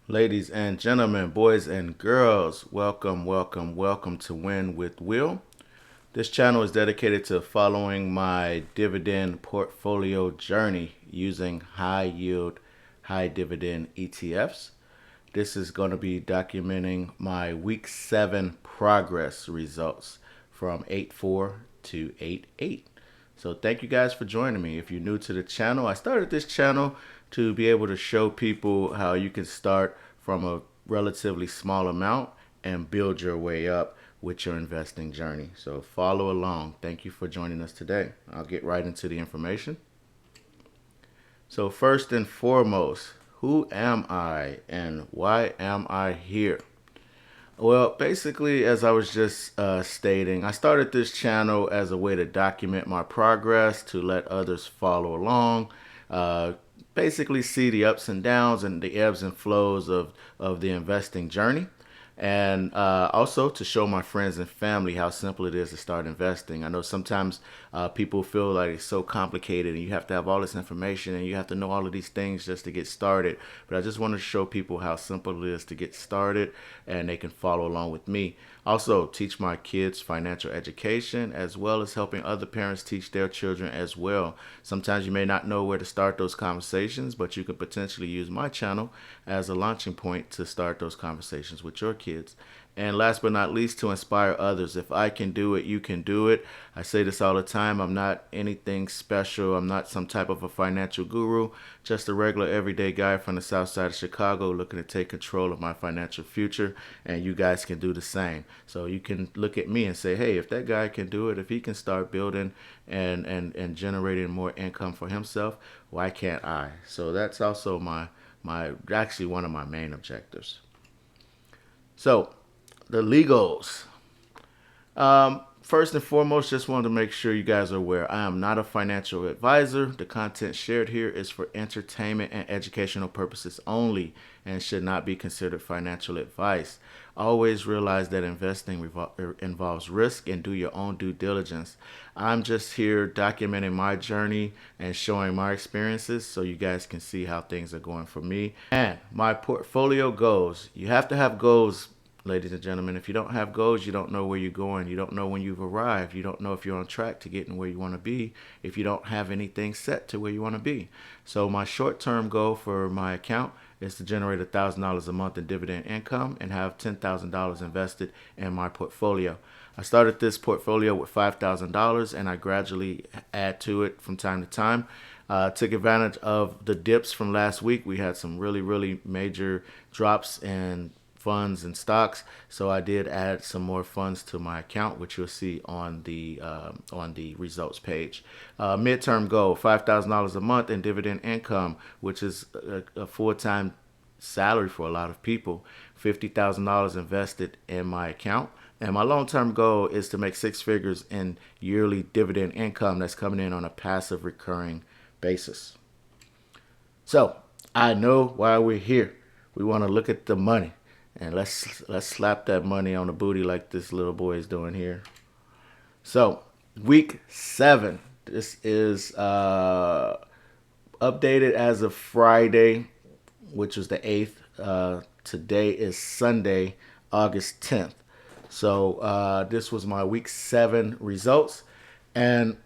Ladies and gentlemen, boys and girls, welcome to Win with Will. This channel is dedicated to following my dividend portfolio journey using high yield, high dividend ETFs. This is going to be documenting my week 7 progress results from 8-4 to 8-8. So thank you guys for joining me. If you're new to the channel, I started this channel to be able to show people how you can start from a relatively small amount and build your way up with your investing journey. So follow along. Thank you for joining us today. I'll get right into the information. So first and foremost, who am I and why am I here? Well, basically, as I was just stating, I started this channel as a way to document my progress, to let others follow along, uh, basically see the ups and downs and the ebbs and flows of the investing journey. And also to show my friends and family how simple it is to start investing. I know sometimes people feel like it's so complicated and you have to have all this information and you have to know all of these things just to get started. But I just want to show people how simple it is to get started and they can follow along with me. Also, teach my kids financial education as well as helping other parents teach their children as well. Sometimes you may not know where to start those conversations, but you could potentially use my channel as a launching point to start those conversations with your kids. And last but not least, to inspire others. If I can do it, you can do it. I say this all the time. I'm not anything special. I'm not some type of a financial guru, just a regular everyday guy from the south side of Chicago looking to take control of my financial future. And you guys can do the same. So you can look at me and say, hey, if that guy can do it, if he can start building and generating more income for himself, why can't I? So that's also my actually one of my main objectives. So the legals. First and foremost, just wanted to make sure you guys are aware I am not a financial advisor. The content shared here is for entertainment and educational purposes only and should not be considered financial advice. Always realize that investing involves risk and do your own due diligence. I'm just here documenting my journey and showing my experiences so you guys can see how things are going for me. And my portfolio goals. You have to have goals, ladies and gentlemen. If you don't have goals, you don't know where you're going. You don't know when you've arrived. You don't know if you're on track to getting where you want to be if you don't have anything set to where you want to be. So my short-term goal for my account is to generate $1,000 a month in dividend income and have $10,000 invested in my portfolio. I started this portfolio with $5,000 and I gradually add to it from time to time. Took advantage of the dips from last week. We had some really major drops in funds and stocks, so I did add some more funds to my account, which you'll see on the results page. Midterm goal: $5,000 a month in dividend income, which is a full-time salary for a lot of people. $50,000 invested in my account. And my long-term goal is to make six figures in yearly dividend income that's coming in on a passive recurring basis. So I know why we're here. We want to look at the money. And let's slap that money on the booty like this little boy is doing here. So week 7. This is updated as of Friday, which was the 8th. Today is Sunday, August 10th. So this was my week 7 results. And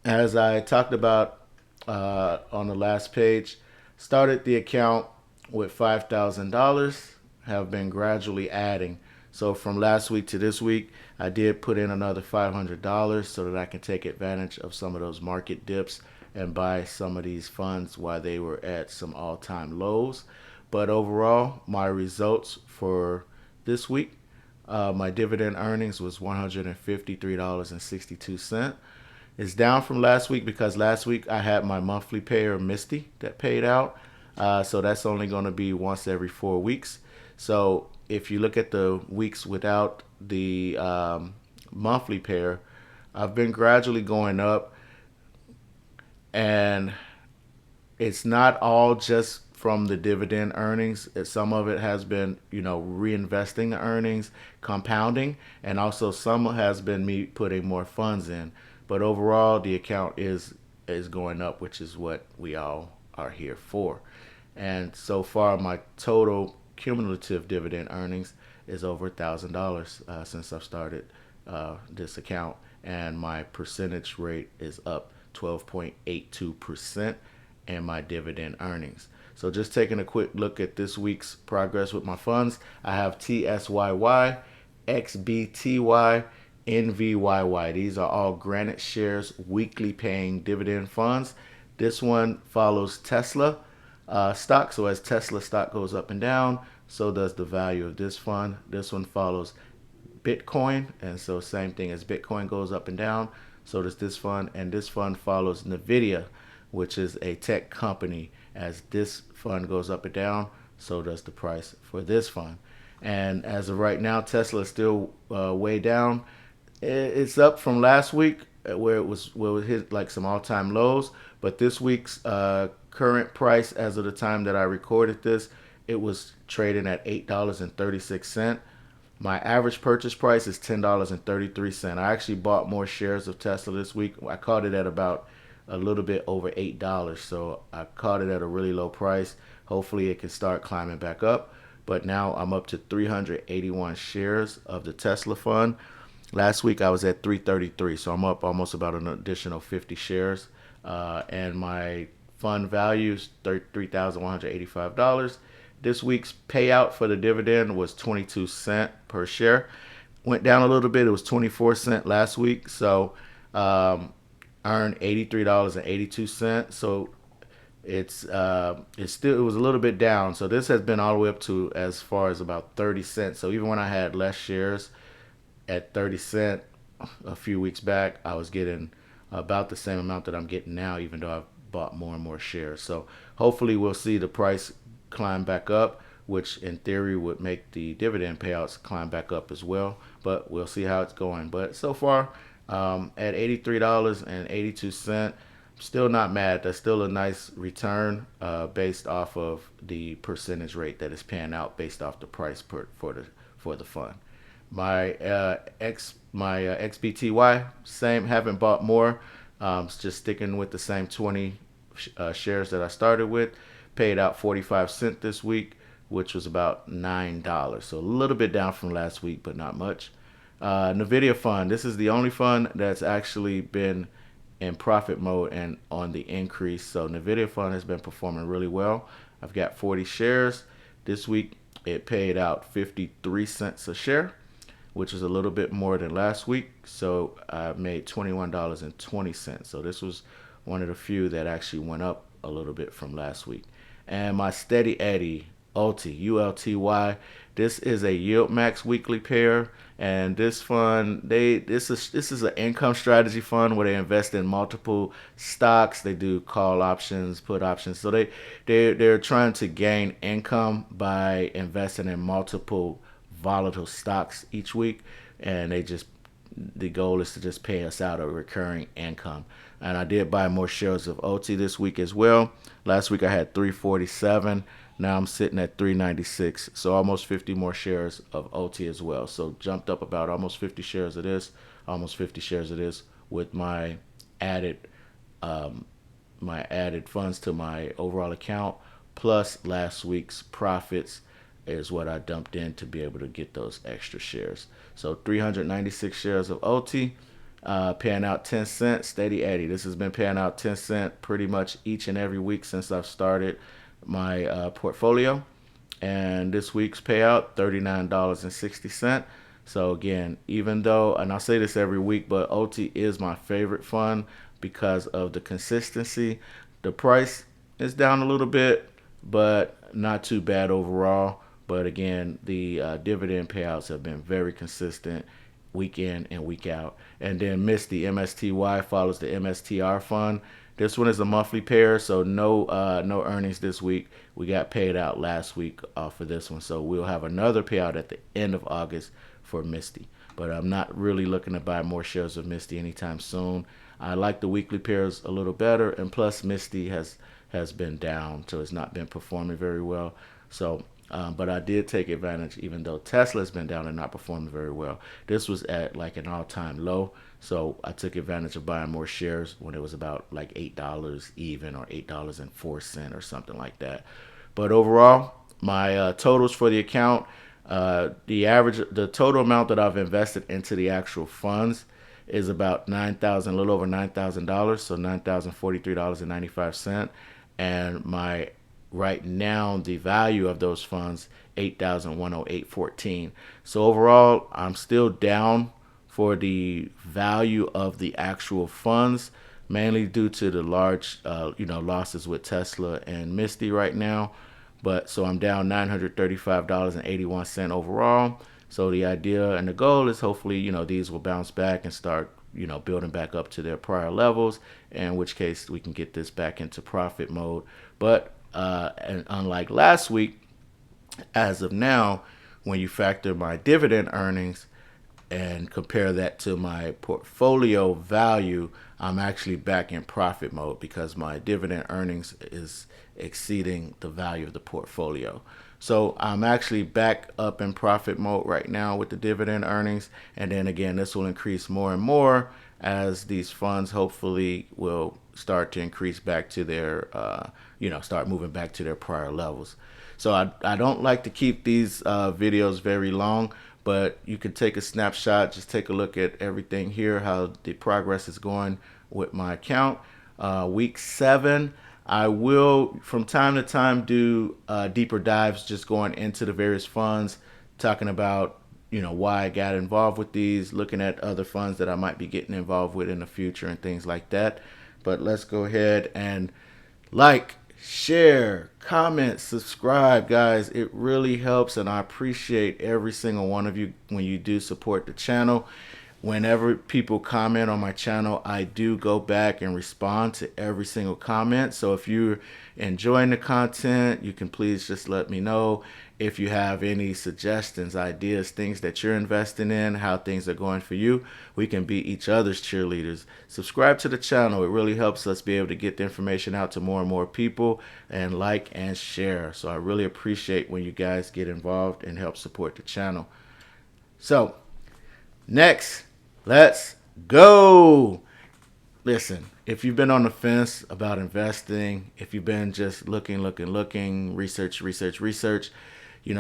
as I talked about on the last page, started the account with $5,000, have been gradually adding. So from last week to this week, I did put in another $500 so that I can take advantage of some of those market dips and buy some of these funds while they were at some all-time lows. But overall, my results for this week, my dividend earnings was $153.62. It's down from last week because last week I had my monthly payer Misty that paid out. So that's only going to be once every 4 weeks. So if you look at the weeks without the monthly pair, I've been gradually going up, and it's not all just from the dividend earnings. Some of it has been, reinvesting the earnings, compounding, and also some has been me putting more funds in. But overall, the account is going up, which is what we all are here for. And so far, my total cumulative dividend earnings is over $1,000 since I've started this account, and my percentage rate is up 12.82% in my dividend earnings. So just taking a quick look at this week's progress with my funds, I have TSYY, XBTY, NVYY. These are all Granite Shares weekly paying dividend funds. This one follows Tesla stock. So as Tesla stock goes up and down, so does the value of this fund. This one follows Bitcoin, and so same thing, as Bitcoin goes up and down, so does this fund. And this fund follows Nvidia, which is a tech company. As this fund goes up and down, so does the price for this fund. And as of right now, Tesla is still way down. It's up from last week where it hit like some all-time lows, but this week's current price as of the time that I recorded this, it was trading at $8.36. My average purchase price is $10.33. I actually bought more shares of Tesla this week. I caught it at about a little bit over $8, so I caught it at a really low price. Hopefully it can start climbing back up. But now I'm up to 381 shares of the Tesla fund. Last week I was at 333, so I'm up almost about an additional 50 shares. And my fund value is $3,185. This week's payout for the dividend was 22 cents per share. Went down a little bit. It was 24 cents last week, so earned $83.82. So it was a little bit down. So this has been all the way up to as far as about 30 cents. So even when I had less shares at 30 cents a few weeks back, I was getting about the same amount that I'm getting now, even though I've bought more and more shares. So hopefully we'll see the price climb back up, which in theory would make the dividend payouts climb back up as well. But we'll see how it's going. But so far, at $83.82, still not mad. That's still a nice return based off of the percentage rate that is paying out based off the price for the fund. My XBTY, same, haven't bought more. Just sticking with the same 20 shares that I started with. Paid out 45 cents this week, which was about $9. So a little bit down from last week, but not much. Nvidia fund. This is the only fund that's actually been in profit mode and on the increase. So Nvidia fund has been performing really well. I've got 40 shares. This week it paid out 53 cents a share, which is a little bit more than last week. So I made $21.20. So this was one of the few that actually went up a little bit from last week. And my Steady Eddie, ULTY, this is a yield max weekly pair. And this fund, this is an income strategy fund where they invest in multiple stocks. They do call options, put options. So they're trying to gain income by investing in multiple volatile stocks each week, and the goal is to just pay us out a recurring income. And I did buy more shares of ULTY this week as well. Last week I had 347. Now I'm sitting at 396. So almost 50 more shares of ULTY as well. So jumped up about almost 50 shares of this, almost 50 shares of this with my added funds to my overall account, plus last week's profits is what I dumped in to be able to get those extra shares. So 396 shares of ULTY, paying out 10 cents. Steady Eddie, this has been paying out 10 cents pretty much each and every week since I've started my portfolio. And this week's payout, $39.60. So again, even though, and I'll say this every week, but ULTY is my favorite fund because of the consistency. The price is down a little bit, but not too bad overall. But again, the dividend payouts have been very consistent week in and week out. And then Misty, MSTY, follows the MSTR fund. This one is a monthly pair, so no earnings this week. We got paid out last week for this one, so we'll have another payout at the end of August for Misty. But I'm not really looking to buy more shares of Misty anytime soon. I like the weekly pairs a little better, and plus Misty has been down, so it's not been performing very well. So, but I did take advantage, even though Tesla's been down and not performing very well. This was at like an all-time low, so I took advantage of buying more shares when it was about like $8 even, or $8.04 or something like that. But overall, my totals for the account, the total amount that I've invested into the actual funds is about a little over $9,000, so $9,043.95, and my right now the value of those funds 8,108.14. So overall, I'm still down for the value of the actual funds, mainly due to the large, losses with Tesla and Misty right now. But so I'm down $935.81 overall. So the idea and the goal is hopefully, these will bounce back and start, building back up to their prior levels, in which case we can get this back into profit mode. But and unlike last week, as of now, when you factor my dividend earnings and compare that to my portfolio value, I'm actually back in profit mode because my dividend earnings is exceeding the value of the portfolio. So I'm actually back up in profit mode right now with the dividend earnings. And then again, this will increase more and more as these funds hopefully will start to increase back to their, start moving back to their prior levels. So I don't like to keep these videos very long, but you can take a snapshot, just take a look at everything here, how the progress is going with my account. Week 7, I will from time to time do deeper dives, just going into the various funds, talking about why I got involved with these, looking at other funds that I might be getting involved with in the future and things like that. But let's go ahead and like, share, comment, subscribe, guys. It really helps, and I appreciate every single one of you when you do support the channel. Whenever people comment on my channel, I do go back and respond to every single comment. So if you're enjoying the content, you can please just let me know. If you have any suggestions, ideas, things that you're investing in, how things are going for you, we can be each other's cheerleaders. Subscribe to the channel. It really helps us be able to get the information out to more and more people, and like and share. So I really appreciate when you guys get involved and help support the channel. So next, let's go. Listen, if you've been on the fence about investing, if you've been just looking, research,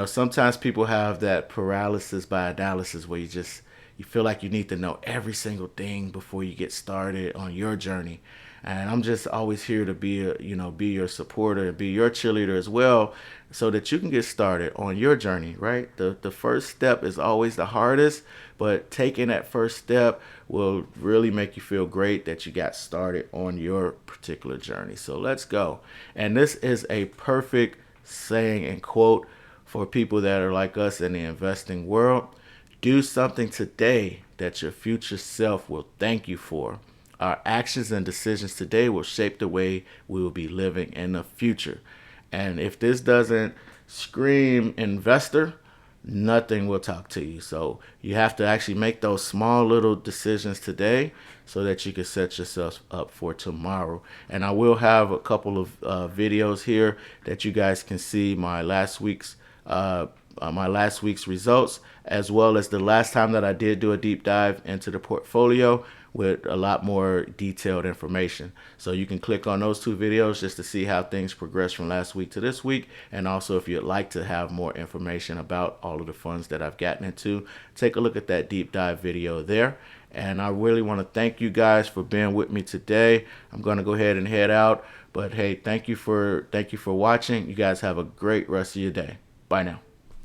sometimes people have that paralysis by analysis where you feel like you need to know every single thing before you get started on your journey. And I'm just always here to be your supporter, be your cheerleader as well, so that you can get started on your journey, right? The first step is always the hardest, but taking that first step will really make you feel great that you got started on your particular journey. So let's go. And this is a perfect saying and quote for people that are like us in the investing world. Do something today that your future self will thank you for. Our actions and decisions today will shape the way we will be living in the future. And if this doesn't scream investor, nothing will talk to you. So you have to actually make those small little decisions today so that you can set yourself up for tomorrow. And I will have a couple of videos here that you guys can see my last week's results, as well as the last time that I did do a deep dive into the portfolio with a lot more detailed information. So you can click on those 2 videos just to see how things progress from last week to this week. And also, if you'd like to have more information about all of the funds that I've gotten into, take a look at that deep dive video there. And I really want to thank you guys for being with me today. I'm going to go ahead and head out, but hey, thank you for watching. You guys have a great rest of your day. Bye now.